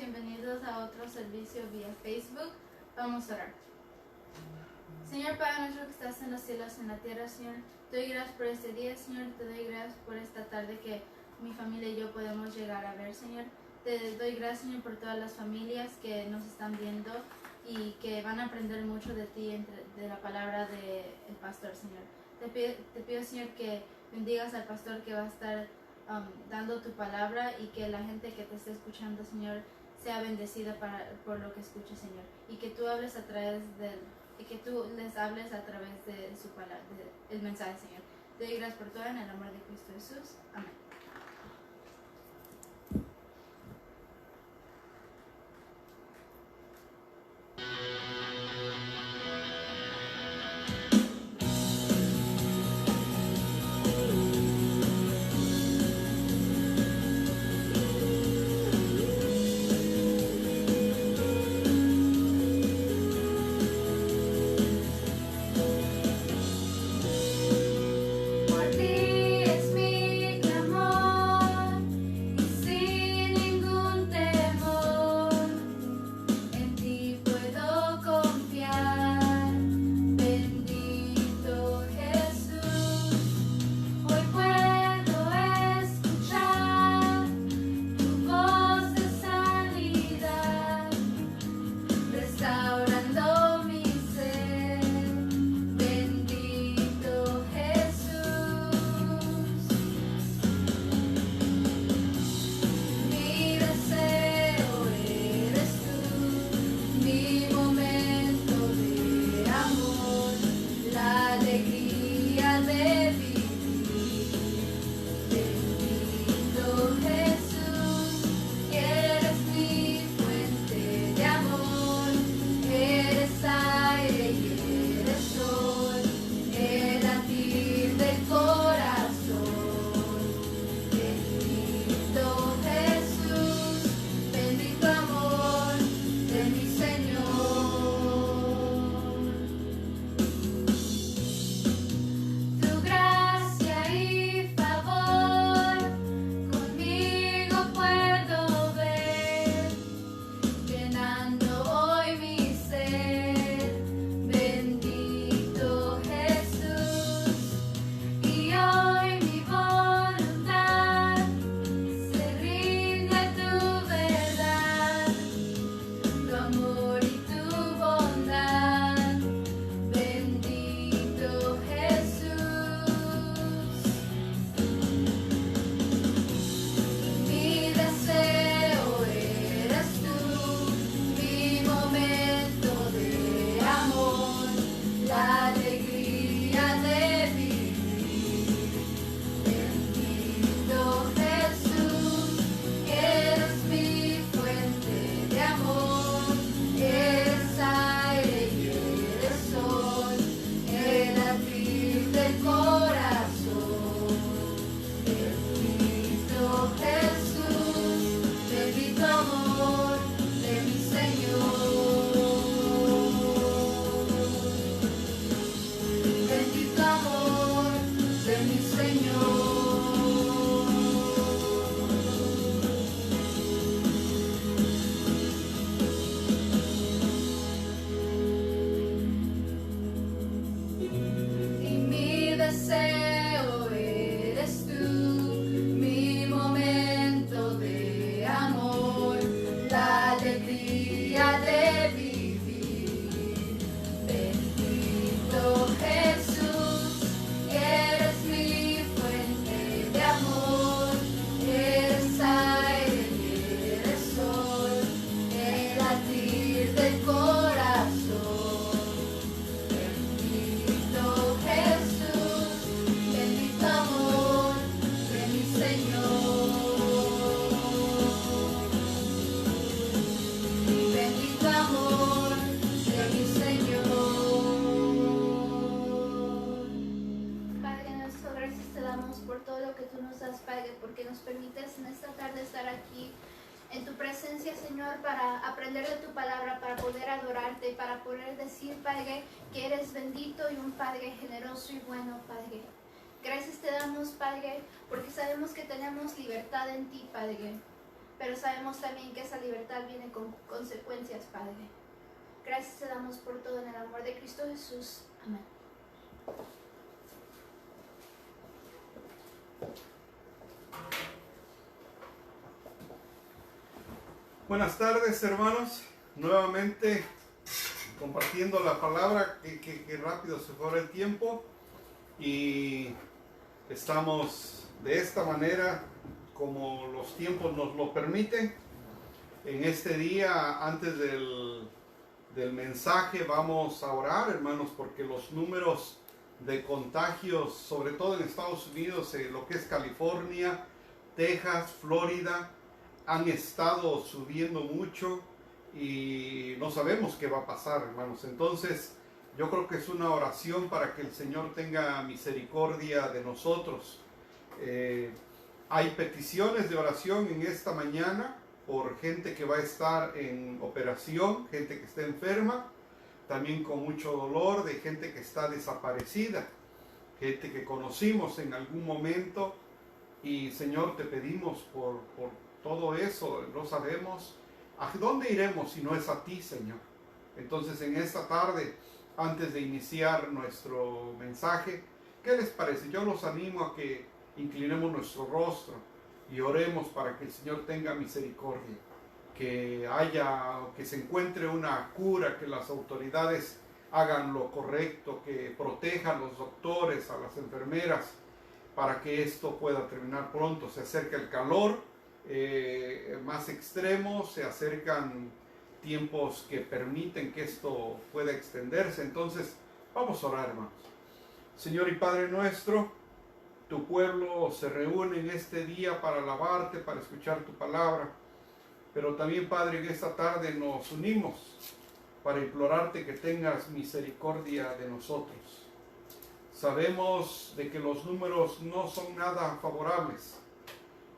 bienvenidos a otro servicio vía Facebook. Vamos a orar. Señor Padre nuestro que estás en los cielos, en la tierra, Señor, te doy gracias por este día, Señor, te doy gracias por esta tarde que mi familia y yo podemos llegar a ver, Señor. Te doy gracias, Señor, por todas las familias que nos están viendo y que van a aprender mucho de ti, de la palabra del pastor, Señor. Te pido, Señor, que bendigas al pastor que va a estar dando tu palabra y que la gente que te esté escuchando, Señor, sea bendecida por lo que escuche, Señor, y que tú hables a través y que tú les hables a través de su palabra, el mensaje, Señor. Te doy gracias por todo en el amor de Cristo Jesús. Amén. Porque nos permites en esta tarde estar aquí en tu presencia, Señor, para aprender de tu palabra, para poder adorarte, para poder decir, Padre, que eres bendito y un Padre generoso y bueno, Padre. Gracias te damos, Padre, porque sabemos que tenemos libertad en ti, Padre. pero sabemos también que esa libertad viene con consecuencias, Padre. Gracias te damos por todo en el amor de Cristo Jesús. Amén. Buenas tardes, hermanos. Nuevamente compartiendo la palabra, que rápido se fue el tiempo, y estamos de esta manera como los tiempos nos lo permiten. En este día, antes del mensaje, vamos a orar, hermanos, porque los números de contagios, sobre todo en Estados Unidos, lo que es California, Texas, Florida, han estado subiendo mucho y no sabemos qué va a pasar, hermanos. Entonces, yo creo que es una oración para que el Señor tenga misericordia de nosotros. Hay peticiones de oración en esta mañana por gente que va a estar en operación, gente que está enferma, también con mucho dolor, de gente que está desaparecida, gente que conocimos en algún momento. Y Señor, te pedimos por todo eso. No sabemos a dónde iremos si no es a ti, Señor. Entonces, en esta tarde, antes de iniciar nuestro mensaje, ¿qué les parece? Yo los animo a que inclinemos nuestro rostro y oremos para que el Señor tenga misericordia, que se encuentre una cura, que las autoridades hagan lo correcto, que protejan a los doctores, a las enfermeras, para que esto pueda terminar pronto. Se acerca el calor más extremo, se acercan tiempos que permiten que esto pueda extenderse. Entonces, vamos a orar, hermanos. Señor y Padre nuestro, tu pueblo se reúne en este día para alabarte, para escuchar tu palabra. Pero también, Padre, en esta tarde nos unimos para implorarte que tengas misericordia de nosotros. Sabemos de que los números no son nada favorables.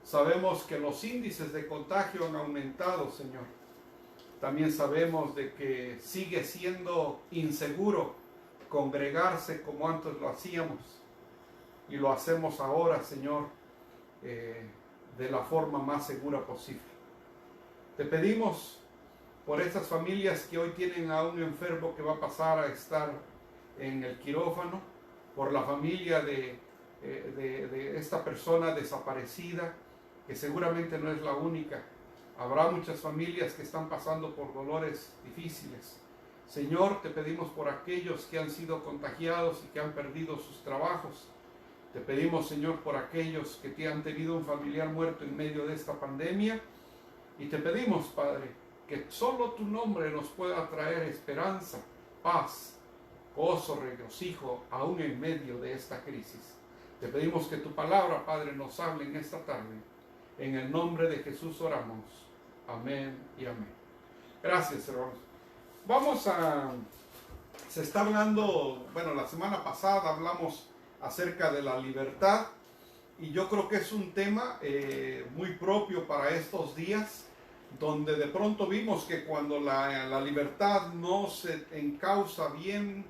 Sabemos que los índices de contagio han aumentado, Señor. También sabemos de que sigue siendo inseguro congregarse como antes lo hacíamos. Y lo hacemos ahora, Señor, de la forma más segura posible. Te pedimos por estas familias que hoy tienen a un enfermo que va a pasar a estar en el quirófano, por la familia de esta persona desaparecida, que seguramente no es la única. Habrá muchas familias que están pasando por dolores difíciles. Señor, te pedimos por aquellos que han sido contagiados y que han perdido sus trabajos. Te pedimos, Señor, por aquellos que han tenido un familiar muerto en medio de esta pandemia. Y te pedimos, Padre, que solo tu nombre nos pueda traer esperanza, paz, gozo, regocijo, aún en medio de esta crisis. Te pedimos que tu palabra, Padre, nos hable en esta tarde. En el nombre de Jesús oramos. Amén y amén. Gracias, hermanos. Se está hablando, bueno, la semana pasada hablamos acerca de la libertad, y yo creo que es un tema muy propio para estos días, donde de pronto vimos que cuando la libertad no se encausa bien,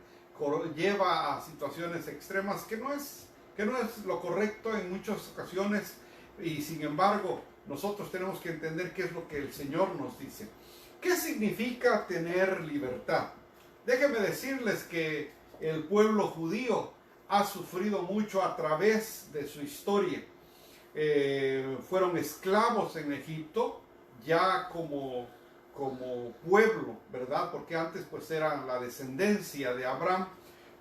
lleva a situaciones extremas, que no es lo correcto en muchas ocasiones. Y sin embargo, nosotros tenemos que entender qué es lo que el Señor nos dice. ¿Qué significa tener libertad? Déjenme decirles que el pueblo judío ha sufrido mucho a través de su historia. Fueron esclavos en Egipto, ya como pueblo, ¿verdad? Porque antes pues eran la descendencia de Abraham,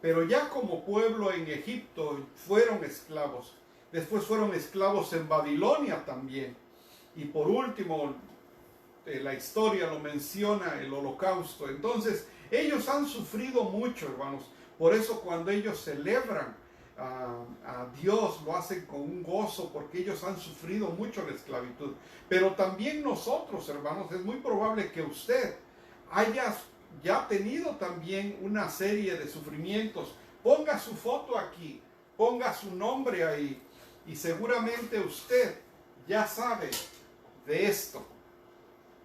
pero ya como pueblo en Egipto fueron esclavos. Después fueron esclavos en Babilonia también. Y por último, la historia lo menciona, el Holocausto. Entonces, ellos han sufrido mucho, hermanos. Por eso cuando ellos celebran a Dios, lo hacen con un gozo, porque ellos han sufrido mucho la esclavitud. Pero también nosotros, hermanos, es muy probable que usted haya ya tenido también una serie de sufrimientos. Ponga su foto aquí, ponga su nombre ahí, y seguramente usted ya sabe de esto.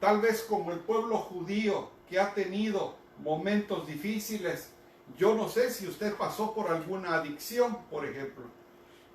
Tal vez como el pueblo judío que ha tenido momentos difíciles. Yo no sé si usted pasó por alguna adicción, por ejemplo.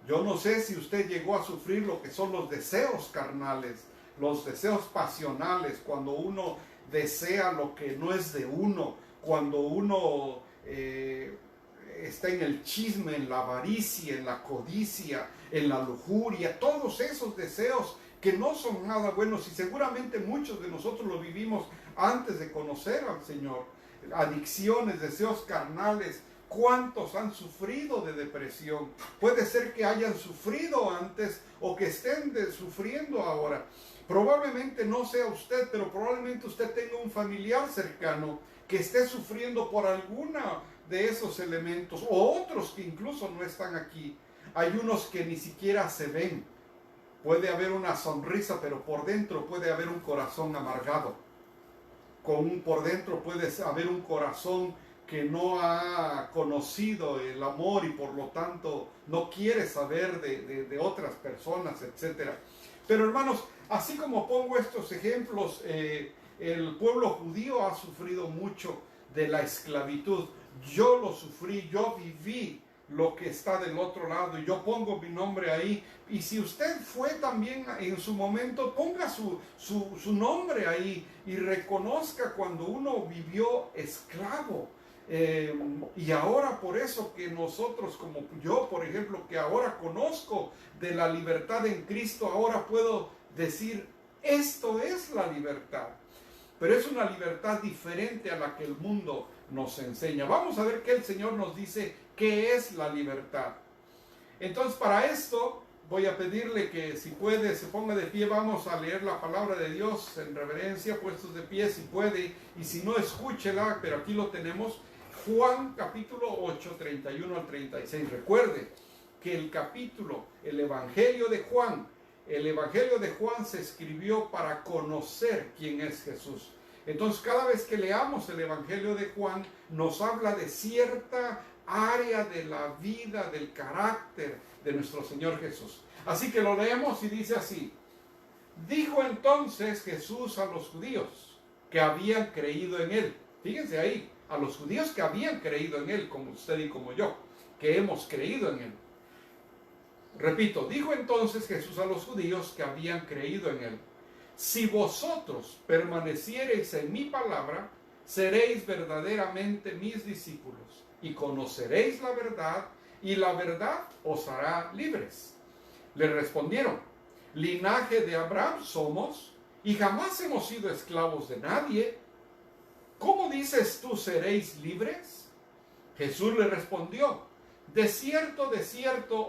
Yo no sé si usted llegó a sufrir lo que son los deseos carnales, los deseos pasionales, cuando uno desea lo que no es de uno, cuando uno está en el chisme, en la avaricia, en la codicia, en la lujuria, todos esos deseos que no son nada buenos, y seguramente muchos de nosotros lo vivimos antes de conocer al Señor. Adicciones, deseos carnales. ¿Cuántos han sufrido de depresión? Puede ser que hayan sufrido antes o que estén sufriendo ahora. Probablemente no sea usted, pero probablemente usted tenga un familiar cercano que esté sufriendo por alguna de esos elementos, o otros que incluso no están aquí. Hay unos que ni siquiera se ven. Puede haber una sonrisa, pero por dentro puede haber un corazón amargado. Por dentro puede haber un corazón que no ha conocido el amor y por lo tanto no quiere saber de otras personas, etc. Pero hermanos, así como pongo estos ejemplos, el pueblo judío ha sufrido mucho de la esclavitud. Yo lo sufrí, yo viví lo que está del otro lado, y yo pongo mi nombre ahí. Y si usted fue también en su momento, ponga su nombre ahí y reconozca cuando uno vivió esclavo. Y ahora, por eso que nosotros, como yo por ejemplo, que ahora conozco de la libertad en Cristo, ahora puedo decir, esto es la libertad. Pero es una libertad diferente a la que el mundo nos enseña. Vamos a ver qué el Señor nos dice qué es la libertad. Entonces, para esto voy a pedirle que, si puede, se ponga de pie. Vamos a leer la palabra de Dios en reverencia, puestos de pie si puede, y si no, escúchela, pero aquí lo tenemos. Juan capítulo 8, 31 al 36. Recuerde que el Evangelio de Juan se escribió para conocer quién es Jesús. Entonces, cada vez que leamos el Evangelio de Juan, nos habla de cierta área de la vida, del carácter de nuestro Señor Jesús. Así que lo leemos y dice así: dijo entonces Jesús a los judíos que habían creído en él. Fíjense ahí, a los judíos que habían creído en él, como usted y como yo, que hemos creído en él. Repito, dijo entonces Jesús a los judíos que habían creído en él: si vosotros permaneciereis en mi palabra, seréis verdaderamente mis discípulos, y conoceréis la verdad, y la verdad os hará libres. Le respondieron: linaje de Abraham somos, y jamás hemos sido esclavos de nadie. ¿Cómo dices tú seréis libres? Jesús le respondió: de cierto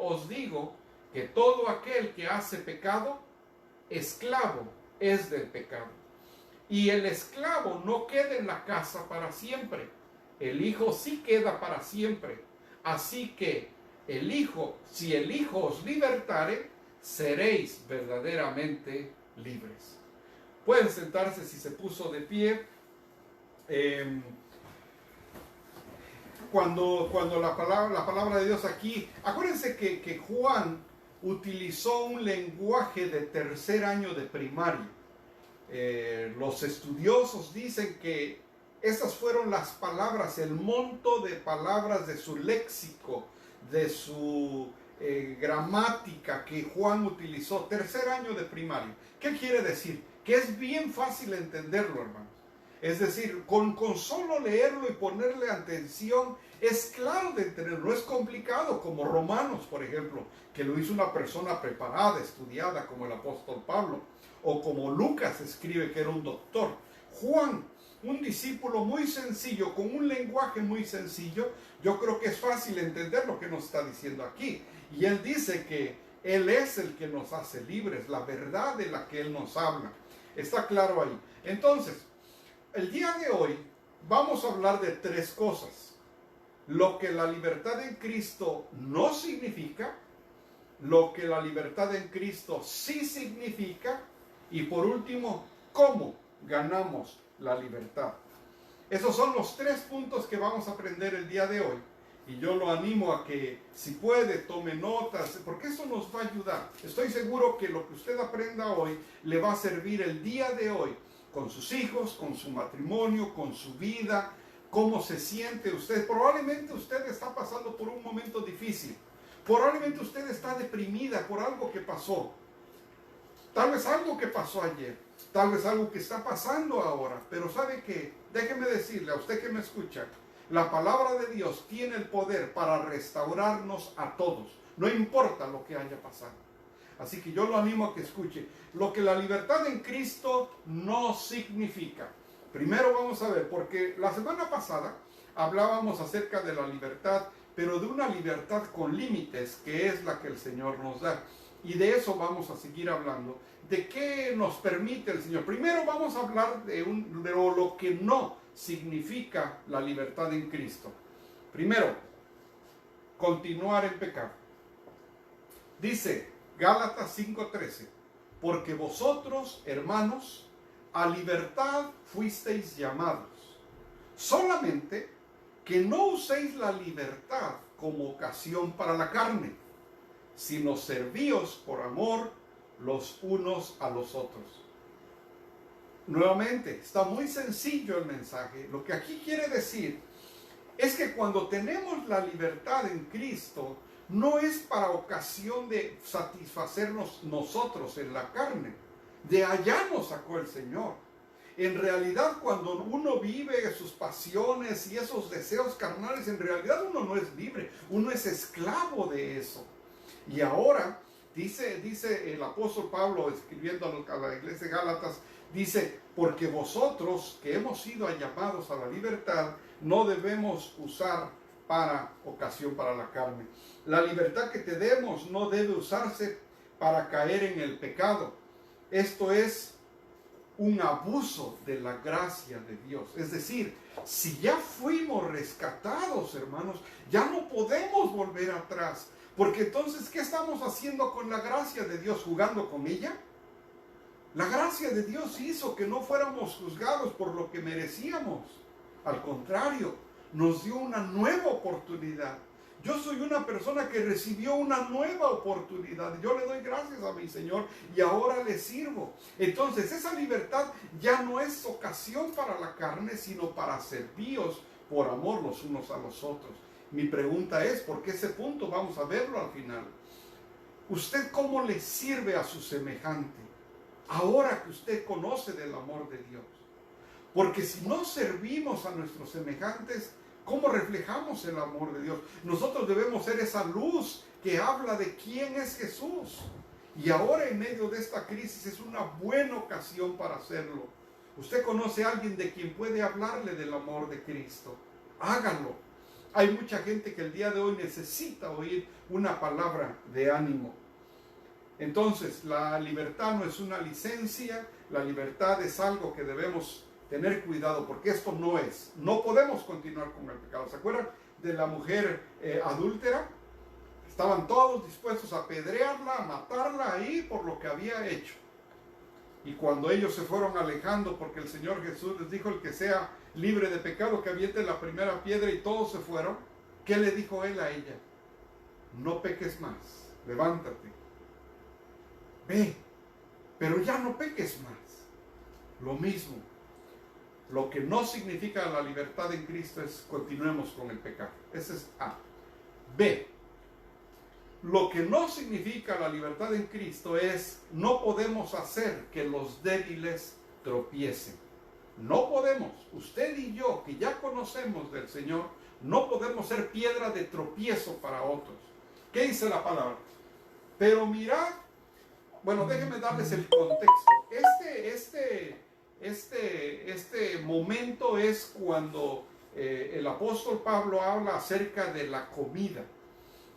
os digo, que todo aquel que hace pecado, esclavo es del pecado. Y el esclavo no queda en la casa para siempre, el Hijo sí queda para siempre. Así que si el Hijo os libertare, seréis verdaderamente libres. Pueden sentarse si se puso de pie. Cuando la palabra de Dios aquí, acuérdense que Juan utilizó un lenguaje de tercer año de primaria. Los estudiosos dicen que esas fueron las palabras, el monto de palabras de su léxico, de su gramática que Juan utilizó, tercer año de primaria. ¿Qué quiere decir? Que es bien fácil entenderlo, hermanos. Es decir, con solo leerlo y ponerle atención, es claro de entenderlo, no es complicado, como Romanos, por ejemplo, que lo hizo una persona preparada, estudiada, como el apóstol Pablo, o como Lucas escribe, que era un doctor. Juan, un discípulo muy sencillo, con un lenguaje muy sencillo, yo creo que es fácil entender lo que nos está diciendo aquí. Y él dice que él es el que nos hace libres, la verdad de la que él nos habla. Está claro ahí. Entonces, el día de hoy vamos a hablar de tres cosas: lo que la libertad en Cristo no significa, lo que la libertad en Cristo sí significa, y por último, cómo ganamos la libertad. Esos son los tres puntos que vamos a aprender el día de hoy, y yo lo animo a que, si puede, tome notas, porque eso nos va a ayudar. Estoy seguro que lo que usted aprenda hoy le va a servir el día de hoy, con sus hijos, con su matrimonio, con su vida, cómo se siente usted. Probablemente usted está pasando por un momento difícil. Probablemente usted está deprimida por algo que pasó. Tal vez algo que pasó ayer, tal vez algo que está pasando ahora, pero ¿sabe qué? Déjeme decirle a usted que me escucha, la palabra de Dios tiene el poder para restaurarnos a todos, no importa lo que haya pasado. Así que yo lo animo a que escuche lo que la libertad en Cristo no significa. Primero vamos a ver, porque la semana pasada hablábamos acerca de la libertad, pero de una libertad con límites, que es la que el Señor nos da. Y de eso vamos a seguir hablando, de qué nos permite el Señor. Primero vamos a hablar de lo que no significa la libertad en Cristo. Primero, continuar en pecado. Dice Gálatas 5:13, porque vosotros, hermanos, a libertad fuisteis llamados, solamente que no uséis la libertad como ocasión para la carne, sino servíos por amor los unos a los otros. Nuevamente, está muy sencillo el mensaje. Lo que aquí quiere decir es que cuando tenemos la libertad en Cristo, no es para ocasión de satisfacernos nosotros en la carne. De allá nos sacó el Señor. En realidad, cuando uno vive sus pasiones y esos deseos carnales, en realidad uno no es libre, uno es esclavo de eso. Y ahora, dice el apóstol Pablo, escribiendo a la iglesia de Gálatas, dice, porque vosotros que hemos sido llamados a la libertad, no debemos usar para ocasión para la carne. La libertad que tenemos no debe usarse para caer en el pecado. Esto es un abuso de la gracia de Dios. Es decir, si ya fuimos rescatados, hermanos, ya no podemos volver atrás. Porque entonces, ¿qué estamos haciendo con la gracia de Dios? ¿Jugando con ella? La gracia de Dios hizo que no fuéramos juzgados por lo que merecíamos. Al contrario, nos dio una nueva oportunidad. Yo soy una persona que recibió una nueva oportunidad. Yo le doy gracias a mi Señor y ahora le sirvo. Entonces, esa libertad ya no es ocasión para la carne, sino para servíos por amor los unos a los otros. Mi pregunta es, ¿por qué ese punto? Vamos a verlo al final. ¿Usted cómo le sirve a su semejante? Ahora que usted conoce del amor de Dios. Porque si no servimos a nuestros semejantes, ¿cómo reflejamos el amor de Dios? Nosotros debemos ser esa luz que habla de quién es Jesús. Y ahora en medio de esta crisis es una buena ocasión para hacerlo. Usted conoce a alguien de quien puede hablarle del amor de Cristo. Hágalo. Hay mucha gente que el día de hoy necesita oír una palabra de ánimo. Entonces, la libertad no es una licencia, la libertad es algo que debemos tener cuidado, porque esto no es. No podemos continuar con el pecado. ¿Se acuerdan de la mujer adúltera? Estaban todos dispuestos a apedrearla, a matarla ahí por lo que había hecho. Y cuando ellos se fueron alejando, porque el Señor Jesús les dijo, el que sea libre de pecado, que aviente la primera piedra, y todos se fueron, ¿qué le dijo él a ella? No peques más, levántate, ve, pero ya no peques más. Lo mismo, lo que no significa la libertad en Cristo es continuemos con el pecado. Ese es A. B. Lo que no significa la libertad en Cristo es no podemos hacer que los débiles tropiecen. No podemos. Usted y yo, que ya conocemos del Señor, no podemos ser piedra de tropiezo para otros. ¿Qué dice la palabra? Pero mirad, bueno, déjenme darles el contexto. Este momento es cuando el apóstol Pablo habla acerca de la comida,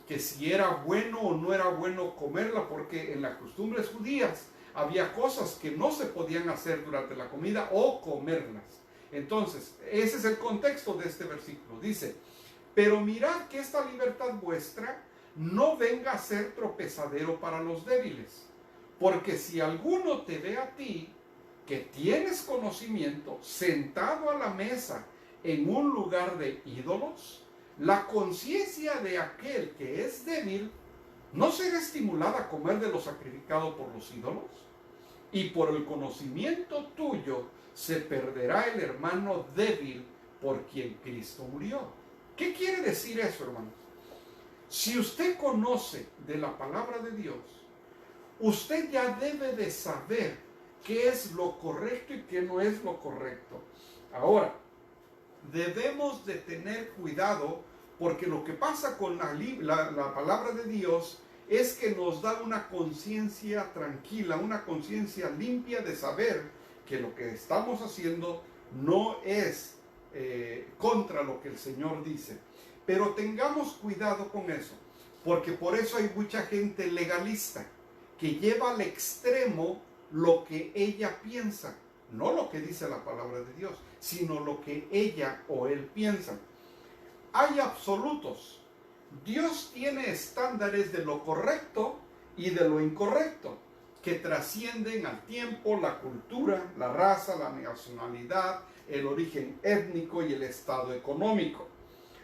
que si era bueno o no era bueno comerla, porque en las costumbres judías había cosas que no se podían hacer durante la comida o comerlas. Entonces, ese es el contexto de este versículo. Dice, pero mirad que esta libertad vuestra no venga a ser tropezadero para los débiles, porque si alguno te ve a ti, que tienes conocimiento, sentado a la mesa en un lugar de ídolos, la conciencia de aquel que es débil no será estimulada a comer de lo sacrificado por los ídolos, y por el conocimiento tuyo se perderá el hermano débil por quien Cristo murió. ¿Qué quiere decir eso, hermanos? Si usted conoce de la palabra de Dios, usted ya debe de saber qué es lo correcto y qué no es lo correcto. Ahora, debemos de tener cuidado, porque lo que pasa con la palabra de Dios es que nos da una conciencia tranquila, una conciencia limpia de saber que lo que estamos haciendo no es contra lo que el Señor dice. Pero tengamos cuidado con eso, porque por eso hay mucha gente legalista que lleva al extremo lo que ella piensa, no lo que dice la palabra de Dios, sino lo que ella o él piensan. Hay absolutos. Dios tiene estándares de lo correcto y de lo incorrecto, que trascienden al tiempo, la cultura, la raza, la nacionalidad, el origen étnico y el estado económico.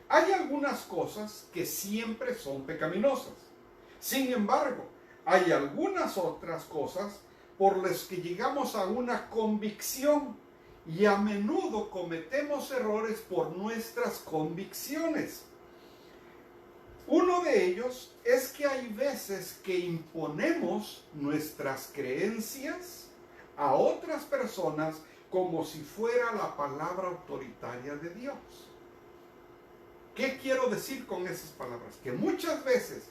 Hay algunas cosas que siempre son pecaminosas. Sin embargo, hay algunas otras cosas por las que llegamos a una convicción, y a menudo cometemos errores por nuestras convicciones. Uno de ellos es que hay veces que imponemos nuestras creencias a otras personas como si fuera la palabra autoritaria de Dios. ¿Qué quiero decir con esas palabras? Que muchas veces,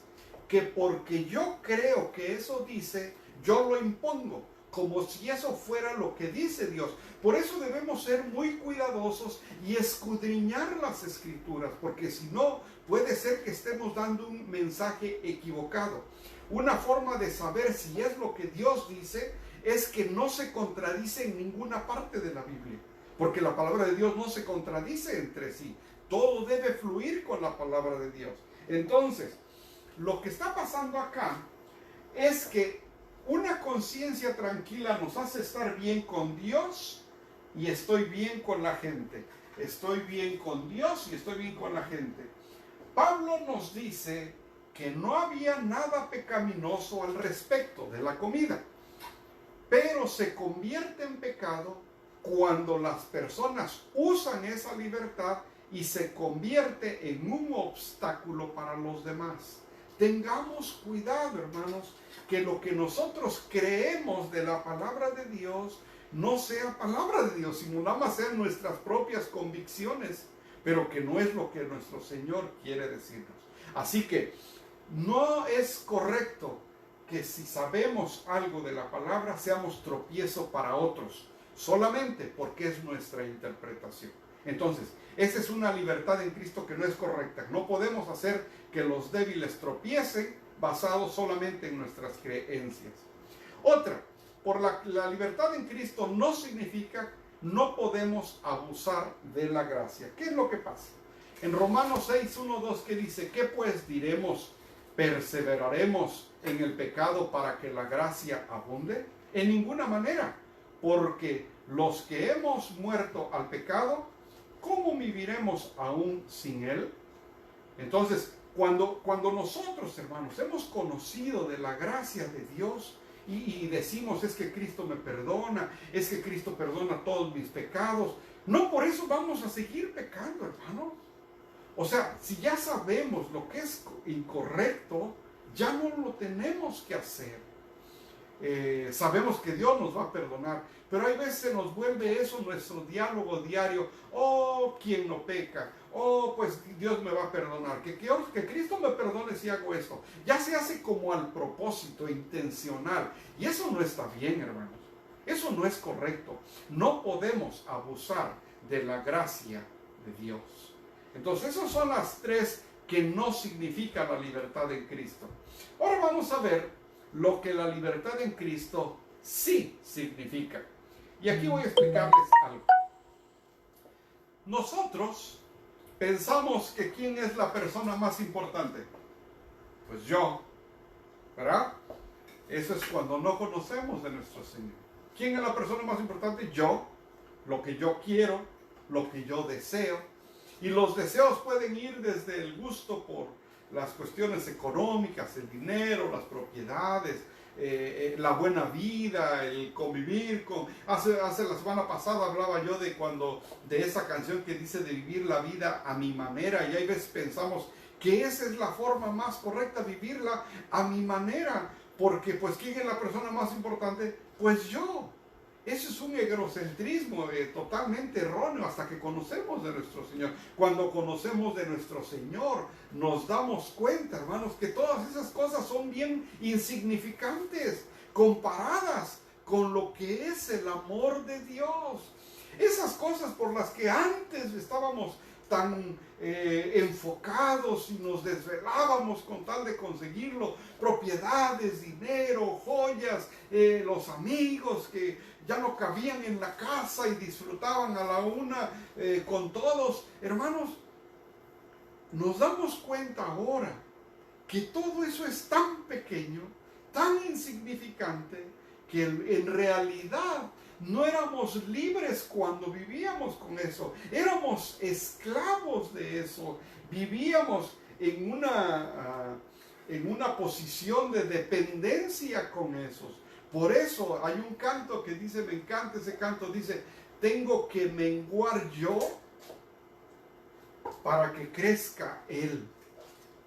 que porque yo creo que eso dice, yo lo impongo, como si eso fuera lo que dice Dios. Por eso debemos ser muy cuidadosos y escudriñar las Escrituras, porque si no, puede ser que estemos dando un mensaje equivocado. Una forma de saber si es lo que Dios dice es que no se contradice en ninguna parte de la Biblia, porque la palabra de Dios no se contradice entre sí. Todo debe fluir con la palabra de Dios. Entonces, lo que está pasando acá es que una conciencia tranquila nos hace estar bien con Dios y estoy bien con la gente. Estoy bien con Dios y estoy bien con la gente. Pablo nos dice que no había nada pecaminoso al respecto de la comida, pero se convierte en pecado cuando las personas usan esa libertad y se convierte en un obstáculo para los demás. Tengamos cuidado, hermanos, que lo que nosotros creemos de la palabra de Dios no sea palabra de Dios, sino nada más sean nuestras propias convicciones, pero que no es lo que nuestro Señor quiere decirnos. Así que no es correcto que si sabemos algo de la palabra seamos tropiezo para otros, solamente porque es nuestra interpretación. Entonces, esa es una libertad en Cristo que no es correcta. No podemos hacer que los débiles tropiecen basados solamente en nuestras creencias. Otra, por la libertad en Cristo no significa no podemos abusar de la gracia. ¿Qué es lo que pasa? En Romanos 6, 1, 2, ¿qué dice? ¿Qué pues diremos? ¿Perseveraremos en el pecado para que la gracia abunde? En ninguna manera, porque los que hemos muerto al pecado, ¿cómo viviremos aún sin él? Entonces, cuando nosotros, hermanos, hemos conocido de la gracia de Dios y decimos, es que Cristo me perdona, es que Cristo perdona todos mis pecados, no por eso vamos a seguir pecando, hermanos. O sea, si ya sabemos lo que es incorrecto, ya no lo tenemos que hacer. Sabemos que Dios nos va a perdonar, pero hay veces se nos vuelve eso nuestro diálogo diario. Oh, ¿quién no peca? Oh, pues Dios me va a perdonar. Que Cristo me perdone si hago esto. Ya se hace como al propósito, intencional. Y eso no está bien, hermanos. Eso no es correcto. No podemos abusar de la gracia de Dios. Entonces, esas son las tres que no significa la libertad en Cristo. Ahora vamos a ver lo que la libertad en Cristo sí significa. Y aquí voy a explicarles algo. Nosotros pensamos que ¿quién es la persona más importante? Pues yo, ¿verdad? Eso es cuando no conocemos de nuestro Señor. ¿Quién es la persona más importante? Yo, lo que yo quiero, lo que yo deseo. Y los deseos pueden ir desde el gusto por las cuestiones económicas, el dinero, las propiedades, la buena vida, el convivir con... Hace la semana pasada hablaba yo de esa canción que dice de vivir la vida a mi manera, y hay veces pensamos que esa es la forma más correcta, vivirla a mi manera, porque pues ¿quién es la persona más importante? Pues yo. Eso es un egocentrismo totalmente erróneo hasta que conocemos de nuestro Señor. Cuando conocemos de nuestro Señor, nos damos cuenta, hermanos, que todas esas cosas son bien insignificantes comparadas con lo que es el amor de Dios. Esas cosas por las que antes estábamos tan enfocados y nos desvelábamos con tal de conseguirlo, propiedades, dinero, joyas, los amigos que ya no cabían en la casa y disfrutaban a la una con todos. Hermanos, nos damos cuenta ahora que todo eso es tan pequeño, tan insignificante, que en realidad no éramos libres cuando vivíamos con eso. Éramos esclavos de eso. Vivíamos en una posición de dependencia con esos. Por eso hay un canto que dice, me encanta ese canto, dice, tengo que menguar yo para que crezca Él.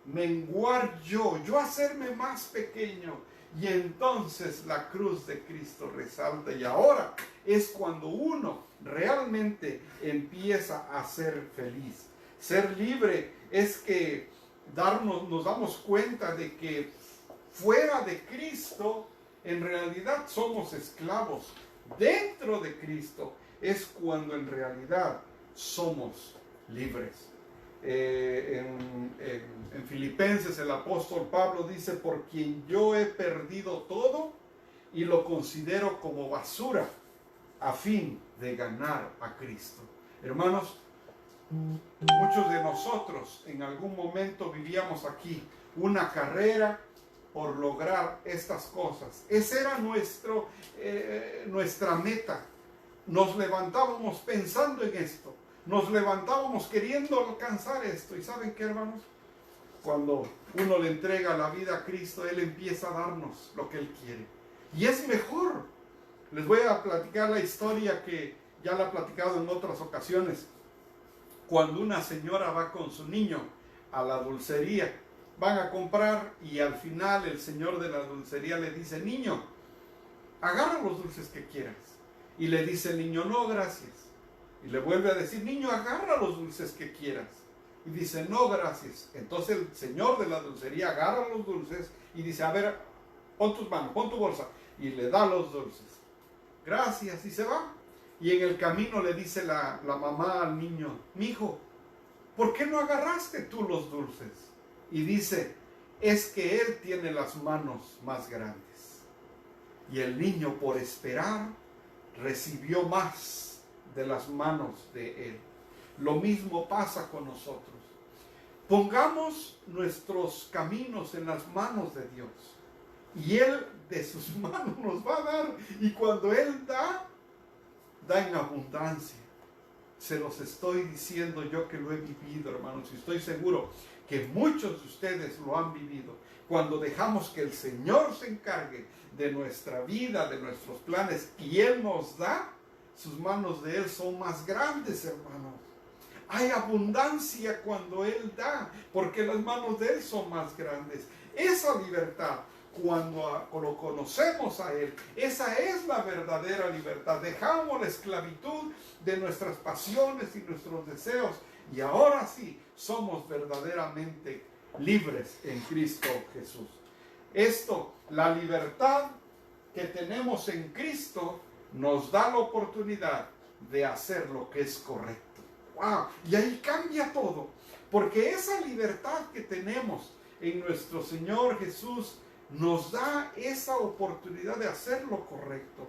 Menguar yo hacerme más pequeño. Y entonces la cruz de Cristo resalta. Y ahora es cuando uno realmente empieza a ser feliz. Ser libre es que nos damos cuenta de que fuera de Cristo, en realidad somos esclavos. Dentro de Cristo es cuando en realidad somos libres. En Filipenses el apóstol Pablo dice, por quien yo he perdido todo y lo considero como basura a fin de ganar a Cristo. Hermanos, muchos de nosotros en algún momento vivíamos aquí una carrera por lograr estas cosas. Esa era nuestra meta. Nos levantábamos pensando en esto. Nos levantábamos queriendo alcanzar esto. ¿Y saben qué, hermanos? Cuando uno le entrega la vida a Cristo, Él empieza a darnos lo que Él quiere. Y es mejor. Les voy a platicar la historia que ya la he platicado en otras ocasiones. Cuando una señora va con su niño a la dulcería, van a comprar y al final el señor de la dulcería le dice, niño, agarra los dulces que quieras. Y le dice el niño, no, gracias. Y le vuelve a decir, niño, agarra los dulces que quieras. Y dice, no, gracias. Entonces el señor de la dulcería agarra los dulces y dice, a ver, pon tus manos, pon tu bolsa. Y le da los dulces. Gracias, y se va. Y en el camino le dice la mamá al niño, mijo, ¿por qué no agarraste tú los dulces? Y dice, es que él tiene las manos más grandes. Y el niño, por esperar, recibió más de las manos de él. Lo mismo pasa con nosotros. Pongamos nuestros caminos en las manos de Dios. Y Él de sus manos nos va a dar. Y cuando Él da en abundancia. Se los estoy diciendo yo que lo he vivido, hermanos. Y estoy seguro que muchos de ustedes lo han vivido. Cuando dejamos que el Señor se encargue de nuestra vida, de nuestros planes, y Él nos da, sus manos de Él son más grandes, hermanos. Hay abundancia cuando Él da, porque las manos de Él son más grandes. Esa libertad, cuando lo conocemos a Él, esa es la verdadera libertad. Dejamos la esclavitud de nuestras pasiones y nuestros deseos, y ahora sí, somos verdaderamente libres en Cristo Jesús. Esto, la libertad que tenemos en Cristo, nos da la oportunidad de hacer lo que es correcto. ¡Wow! Y ahí cambia todo, porque esa libertad que tenemos en nuestro Señor Jesús nos da esa oportunidad de hacer lo correcto.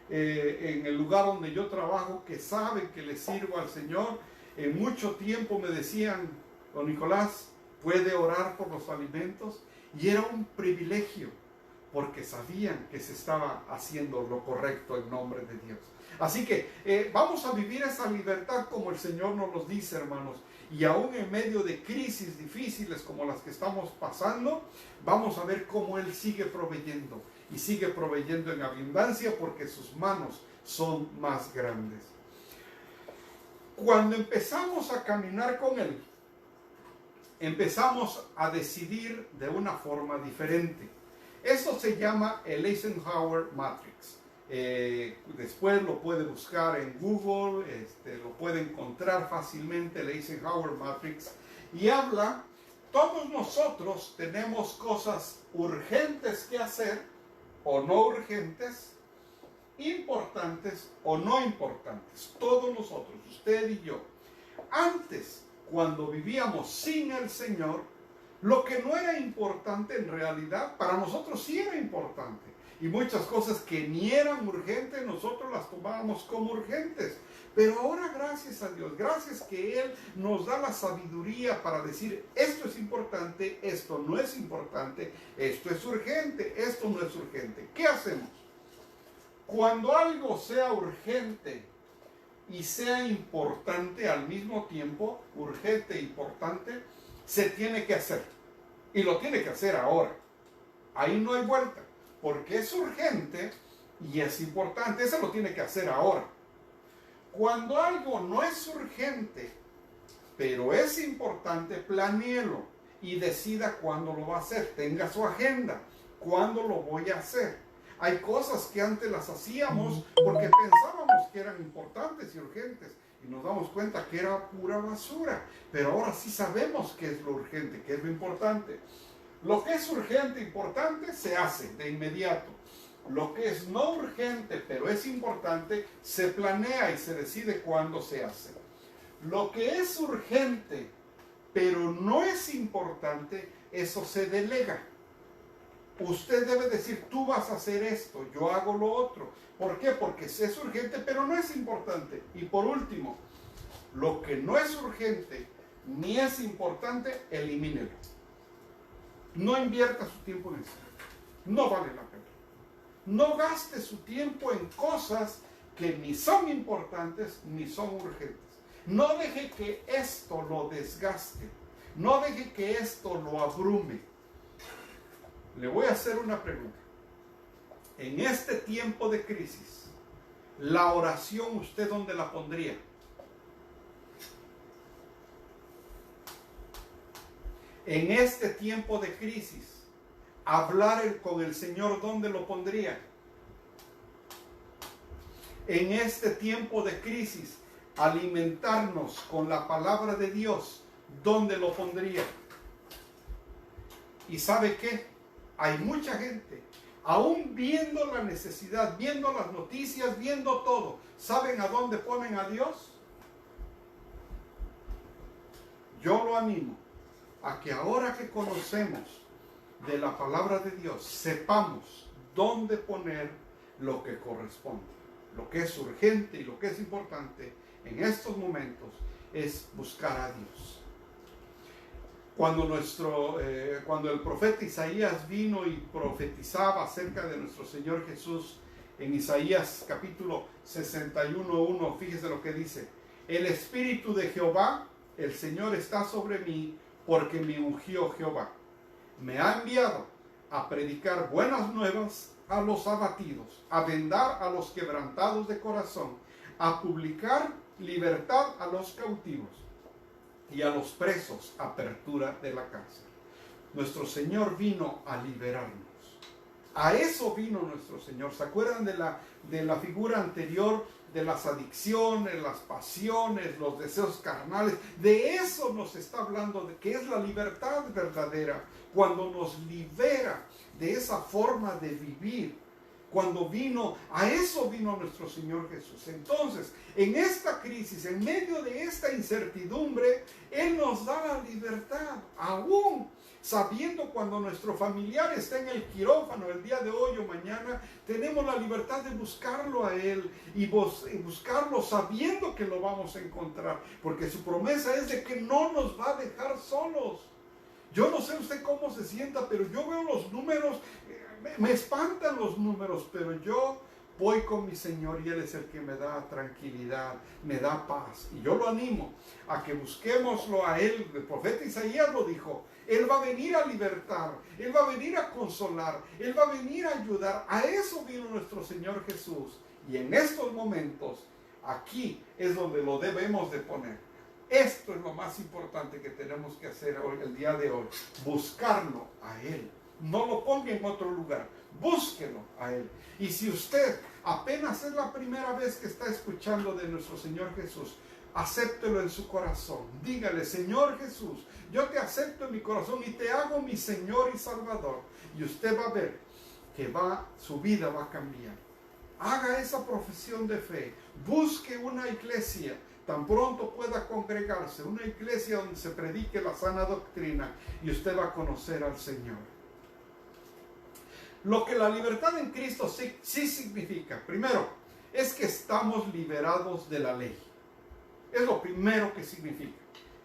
En el lugar donde yo trabajo, que saben que le sirvo al Señor, en mucho tiempo me decían, don Nicolás, ¿puede orar por los alimentos? Y era un privilegio, porque sabían que se estaba haciendo lo correcto en nombre de Dios. Así que vamos a vivir esa libertad como el Señor nos lo dice, hermanos. Y aún en medio de crisis difíciles como las que estamos pasando, vamos a ver cómo Él sigue proveyendo. Y sigue proveyendo en abundancia porque sus manos son más grandes. Cuando empezamos a caminar con Él, empezamos a decidir de una forma diferente. Eso se llama el Eisenhower Matrix. Después lo puede buscar en Google, lo puede encontrar fácilmente, el Eisenhower Matrix, y habla, todos nosotros tenemos cosas urgentes que hacer o no urgentes, importantes o no importantes, todos nosotros, usted y yo. Antes, cuando vivíamos sin el Señor, lo que no era importante en realidad, para nosotros sí era importante. Y muchas cosas que ni eran urgentes, nosotros las tomábamos como urgentes. Pero ahora, gracias a Dios, gracias que Él nos da la sabiduría para decir, esto es importante, esto no es importante, esto es urgente, esto no es urgente. ¿Qué hacemos? Cuando algo sea urgente y sea importante al mismo tiempo, urgente e importante, se tiene que hacer. Y lo tiene que hacer ahora. Ahí no hay vuelta. Porque es urgente y es importante. Eso lo tiene que hacer ahora. Cuando algo no es urgente, pero es importante, planéelo y decida cuándo lo va a hacer. Tenga su agenda. ¿Cuándo lo voy a hacer? Hay cosas que antes las hacíamos porque pensábamos que eran importantes y urgentes. Y nos damos cuenta que era pura basura. Pero ahora sí sabemos qué es lo urgente, qué es lo importante. Lo que es urgente e importante se hace de inmediato. Lo que es no urgente pero es importante se planea y se decide cuándo se hace. Lo que es urgente pero no es importante, eso se delega. Usted debe decir, tú vas a hacer esto, yo hago lo otro. ¿Por qué? Porque es urgente pero no es importante. Y por último, lo que no es urgente ni es importante, elimínelo. No invierta su tiempo en eso. No vale la pena. No gaste su tiempo en cosas que ni son importantes ni son urgentes. No deje que esto lo desgaste. No deje que esto lo abrume. Le voy a hacer una pregunta. En este tiempo de crisis, la oración, ¿usted dónde la pondría? En este tiempo de crisis, hablar con el Señor, ¿dónde lo pondría? En este tiempo de crisis, alimentarnos con la palabra de Dios, ¿dónde lo pondría? ¿Y sabe qué? Hay mucha gente, aún viendo la necesidad, viendo las noticias, viendo todo, ¿saben a dónde ponen a Dios? Yo lo animo a que ahora que conocemos de la palabra de Dios, sepamos dónde poner lo que corresponde. Lo que es urgente y lo que es importante en estos momentos es buscar a Dios. Cuando el profeta Isaías vino y profetizaba acerca de nuestro Señor Jesús, en Isaías capítulo 61:1, fíjese lo que dice: el Espíritu de Jehová, el Señor, está sobre mí, porque me ungió Jehová. Me ha enviado a predicar buenas nuevas a los abatidos, a vendar a los quebrantados de corazón, a publicar libertad a los cautivos y a los presos apertura de la cárcel. Nuestro Señor vino a liberarnos. A eso vino nuestro Señor. ¿Se acuerdan de la figura anterior de las adicciones, las pasiones, los deseos carnales? De eso nos está hablando, de que es la libertad verdadera, cuando nos libera de esa forma de vivir. Cuando vino, a eso vino nuestro Señor Jesús. Entonces, en esta crisis, en medio de esta incertidumbre, Él nos da la libertad, aún sabiendo cuando nuestro familiar está en el quirófano el día de hoy o mañana, tenemos la libertad de buscarlo a Él y buscarlo sabiendo que lo vamos a encontrar, porque su promesa es de que no nos va a dejar solos. Yo no sé usted cómo se sienta, pero yo veo los números, me espantan los números, pero yo voy con mi Señor y Él es el que me da tranquilidad, me da paz. Y yo lo animo a que busquémoslo a Él. El profeta Isaías lo dijo: Él va a venir a libertar, Él va a venir a consolar, Él va a venir a ayudar. A eso vino nuestro Señor Jesús. Y en estos momentos, aquí es donde lo debemos de poner. Esto es lo más importante que tenemos que hacer hoy, el día de hoy. Buscarlo a Él. No lo ponga en otro lugar. Búsquelo a Él. Y si usted apenas es la primera vez que está escuchando de nuestro Señor Jesús, acéptelo en su corazón. Dígale: Señor Jesús, yo te acepto en mi corazón y te hago mi Señor y Salvador. Y usted va a ver que su vida va a cambiar. Haga esa profesión de fe. Busque una iglesia, tan pronto pueda congregarse, una iglesia donde se predique la sana doctrina, y usted va a conocer al Señor. Lo que la libertad en Cristo sí significa, primero, es que estamos liberados de la ley. Es lo primero que significa.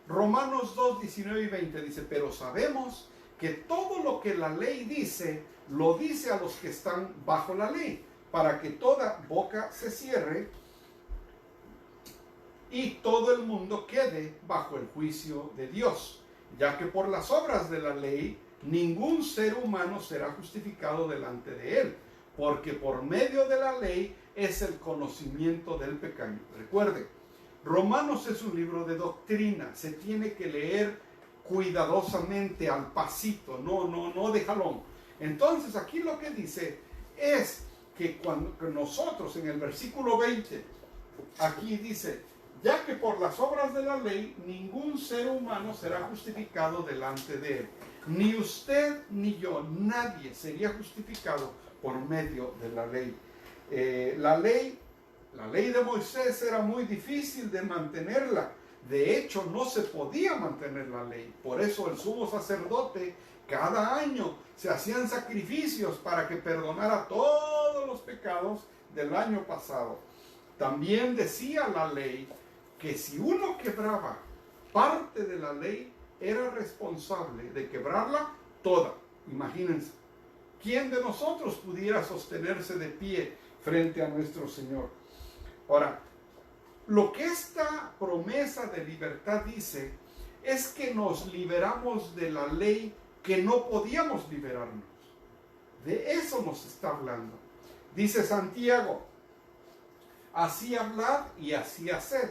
Romanos 2, 19 y 20 dice: pero sabemos que todo lo que la ley dice, lo dice a los que están bajo la ley, para que toda boca se cierre y todo el mundo quede bajo el juicio de Dios, ya que por las obras de la ley ningún ser humano será justificado delante de él, porque por medio de la ley es el conocimiento del pecado. Recuerde, Romanos es un libro de doctrina, se tiene que leer cuidadosamente, al pasito, no de jalón. Entonces aquí lo que dice es que cuando nosotros en el versículo 20, aquí dice: ya que por las obras de la ley ningún ser humano será justificado delante de él. Ni usted ni yo, nadie sería justificado por medio de la ley. La ley de Moisés era muy difícil de mantenerla. De hecho, no se podía mantener la ley. Por eso el sumo sacerdote, cada año se hacían sacrificios para que perdonara todos los pecados del año pasado. También decía la ley que si uno quebraba parte de la ley, era responsable de quebrarla toda. Imagínense, ¿quién de nosotros pudiera sostenerse de pie frente a nuestro Señor? Ahora, lo que esta promesa de libertad dice es que nos liberamos de la ley que no podíamos liberarnos. De eso nos está hablando. Dice Santiago: así hablad y así haced,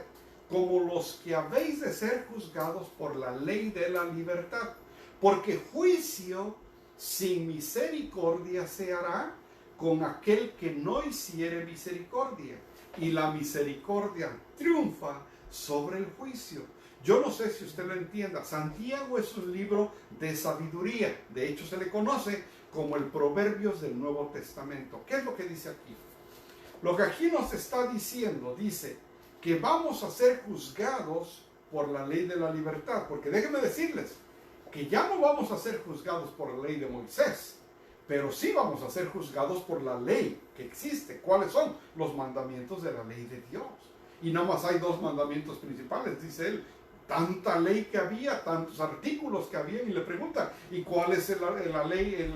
como los que habéis de ser juzgados por la ley de la libertad, porque juicio sin misericordia se hará con aquel que no hiciere misericordia, y la misericordia triunfa sobre el juicio. Yo no sé si usted lo entienda. Santiago es un libro de sabiduría. De hecho, se le conoce como el Proverbios del Nuevo Testamento. ¿Qué es lo que dice aquí? Lo que aquí nos está diciendo, dice que vamos a ser juzgados por la ley de la libertad. Porque déjenme decirles que ya no vamos a ser juzgados por la ley de Moisés, pero sí vamos a ser juzgados por la ley que existe. ¿Cuáles son? Los mandamientos de la ley de Dios. Y nada más hay dos mandamientos principales, dice él. Tanta ley que había, tantos artículos que había, y le pregunta: ¿y cuál es la ley el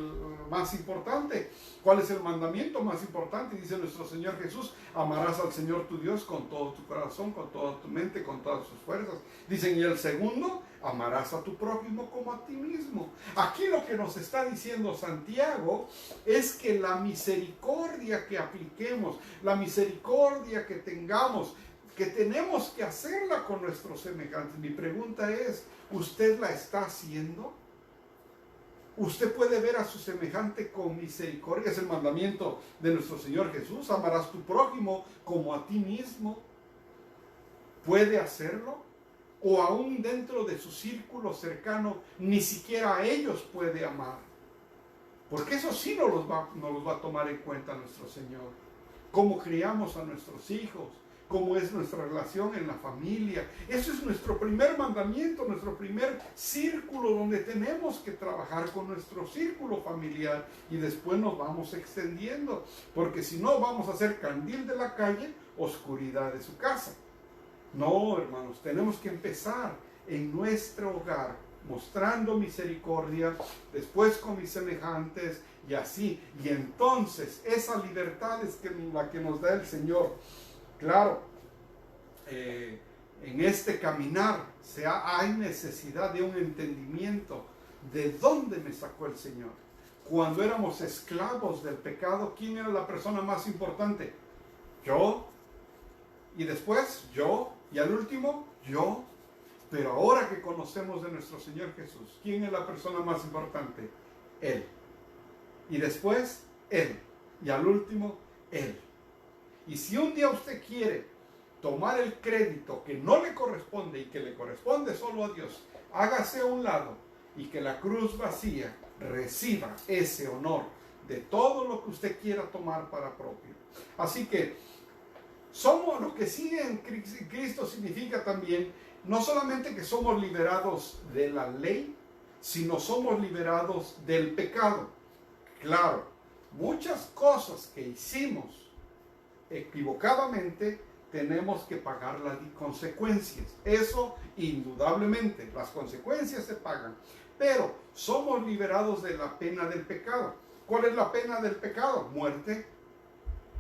más importante? ¿Cuál es el mandamiento más importante? Y dice nuestro Señor Jesús: amarás al Señor tu Dios con todo tu corazón, con toda tu mente, con todas tus fuerzas. Dicen: y el segundo, amarás a tu prójimo como a ti mismo. Aquí lo que nos está diciendo Santiago es que la misericordia que apliquemos, la misericordia que tengamos, que tenemos que hacerla con nuestros semejantes. Mi pregunta es: ¿usted la está haciendo? Usted puede ver a su semejante con misericordia. Es el mandamiento de nuestro Señor Jesús: amarás a tu prójimo como a ti mismo. ¿Puede hacerlo? O aún dentro de su círculo cercano, ni siquiera a ellos puede amar. Porque eso sí no los va a tomar en cuenta nuestro Señor. Cómo criamos a nuestros hijos, cómo es nuestra relación en la familia. Eso es nuestro primer mandamiento, nuestro primer círculo donde tenemos que trabajar con nuestro círculo familiar, y después nos vamos extendiendo, porque si no vamos a ser candil de la calle, oscuridad de su casa. No, hermanos, tenemos que empezar en nuestro hogar, mostrando misericordia, después con mis semejantes, y así. Y entonces esa libertad es la que nos da el Señor. Claro, en este caminar hay necesidad de un entendimiento de dónde me sacó el Señor. Cuando éramos esclavos del pecado, ¿quién era la persona más importante? Yo. Y después yo. Y al último, yo. Pero ahora que conocemos de nuestro Señor Jesús, ¿quién es la persona más importante? Él. y después Él, y al último Él. Y si un día usted quiere tomar el crédito que no le corresponde y que le corresponde solo a Dios, hágase a un lado y que la cruz vacía reciba ese honor de todo lo que usted quiera tomar para propio. Así que somos, lo que sí en Cristo significa también, no solamente que somos liberados de la ley, sino somos liberados del pecado. Claro, muchas cosas que hicimos equivocadamente tenemos que pagar las consecuencias. Eso indudablemente, las consecuencias se pagan. Pero somos liberados de la pena del pecado. ¿Cuál es la pena del pecado? Muerte.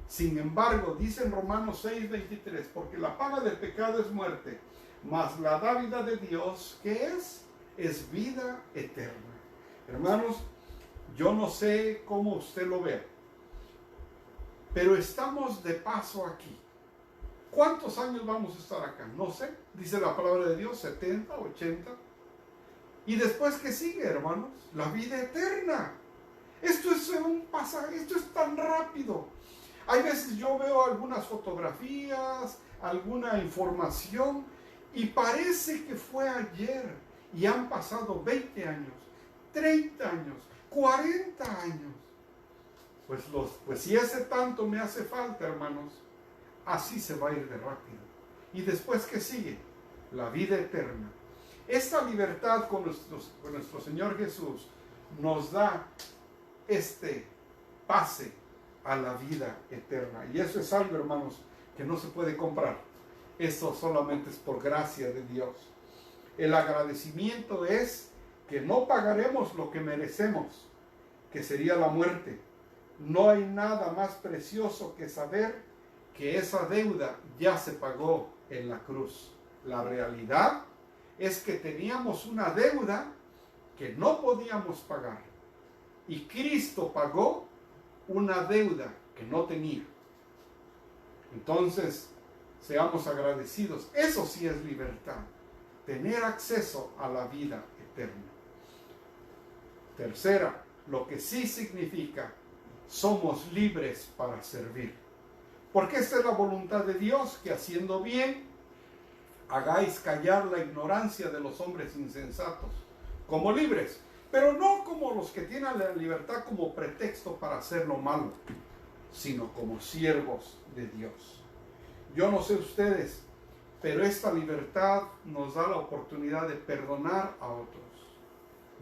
Sin embargo, dice en Romanos 6:23, porque la paga del pecado es muerte, mas la dádiva de Dios, ¿qué es? Es vida eterna. Hermanos, yo no sé cómo usted lo ve, pero estamos de paso aquí. ¿Cuántos años vamos a estar acá? No sé. Dice la palabra de Dios, 70, 80. ¿Y después qué sigue, hermanos? La vida eterna. Esto es un pasaje, esto es tan rápido. Hay veces yo veo algunas fotografías, alguna información, y parece que fue ayer. Y han pasado 20 años, 30 años, 40 años. Pues si ese tanto me hace falta, hermanos, así se va a ir de rápido. ¿Y después qué sigue? La vida eterna. Esta libertad con nuestro Señor Jesús nos da este pase a la vida eterna. Y eso es algo, hermanos, que no se puede comprar. Eso solamente es por gracia de Dios. El agradecimiento es que no pagaremos lo que merecemos, que sería la muerte. No hay nada más precioso que saber que esa deuda ya se pagó en la cruz. La realidad es que teníamos una deuda que no podíamos pagar. Y Cristo pagó una deuda que no tenía. Entonces, seamos agradecidos. Eso sí es libertad. Tener acceso a la vida eterna. Tercera, lo que sí significa, somos libres para servir. Porque esta es la voluntad de Dios, que haciendo bien, hagáis callar la ignorancia de los hombres insensatos, como libres, pero no como los que tienen la libertad como pretexto para hacer lo malo, sino como siervos de Dios. Yo no sé ustedes, pero esta libertad nos da la oportunidad de perdonar a otros,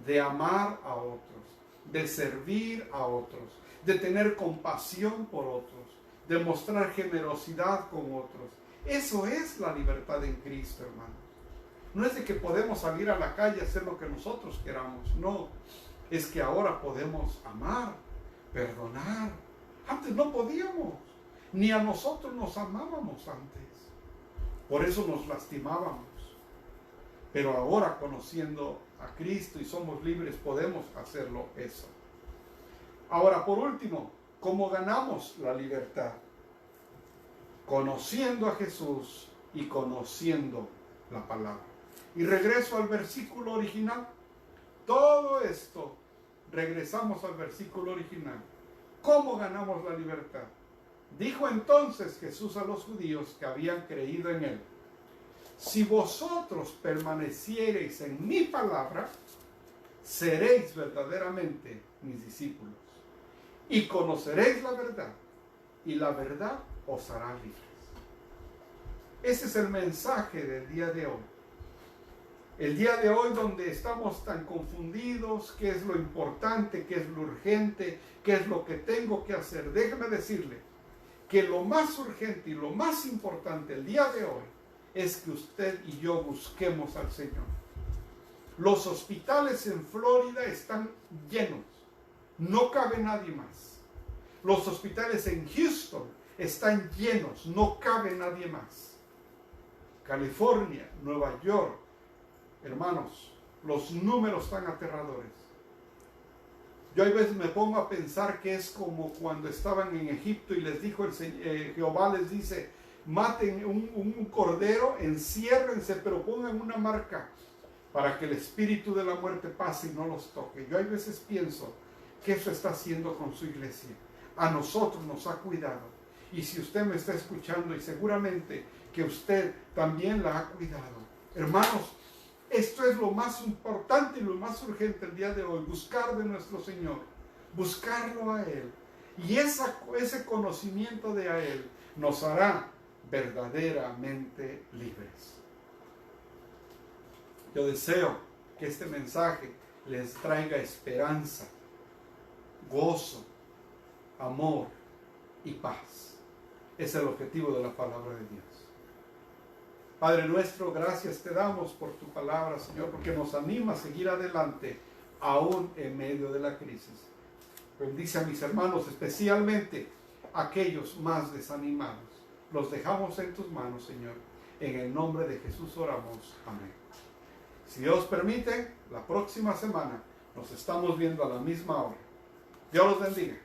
de amar a otros, de servir a otros, de tener compasión por otros, de mostrar generosidad con otros. Eso es la libertad en Cristo, hermanos. No es de que podemos salir a la calle y hacer lo que nosotros queramos, no. Es que ahora podemos amar, perdonar. Antes no podíamos, ni a nosotros nos amábamos antes. Por eso nos lastimábamos. Pero ahora, conociendo a Cristo y somos libres, podemos hacerlo eso. Ahora, por último, ¿cómo ganamos la libertad? Conociendo a Jesús y conociendo la palabra. Y regreso al versículo original. Todo esto, regresamos al versículo original. ¿Cómo ganamos la libertad? Dijo entonces Jesús a los judíos que habían creído en él: si vosotros permaneciereis en mi palabra, seréis verdaderamente mis discípulos, y conoceréis la verdad, y la verdad os hará libres. Ese es el mensaje del día de hoy. El día de hoy, donde estamos tan confundidos, qué es lo importante, qué es lo urgente, qué es lo que tengo que hacer. Déjeme decirle que lo más urgente y lo más importante el día de hoy es que usted y yo busquemos al Señor. Los hospitales en Florida están llenos, no cabe nadie más. Los hospitales en Houston están llenos, no cabe nadie más. California, Nueva York, hermanos, los números están aterradores. Yo a veces me pongo a pensar que es como cuando estaban en Egipto y les dijo Jehová les dice: maten un cordero, enciérrense, pero pongan una marca para que el espíritu de la muerte pase y no los toque. Yo a veces pienso que eso está haciendo con su iglesia. A nosotros nos ha cuidado. Y si usted me está escuchando, y seguramente que usted también la ha cuidado. Hermanos, esto es lo más importante y lo más urgente el día de hoy. Buscar de nuestro Señor. Buscarlo a Él. Y ese conocimiento de a Él nos hará verdaderamente libres. Yo deseo que este mensaje les traiga esperanza, gozo, amor y paz. Es el objetivo de la palabra de Dios. Padre nuestro, gracias te damos por tu palabra, Señor, porque nos anima a seguir adelante aún en medio de la crisis. Bendice a mis hermanos, especialmente aquellos más desanimados. Los dejamos en tus manos, Señor. En el nombre de Jesús oramos. Amén. Si Dios permite, la próxima semana nos estamos viendo a la misma hora. Dios los bendiga.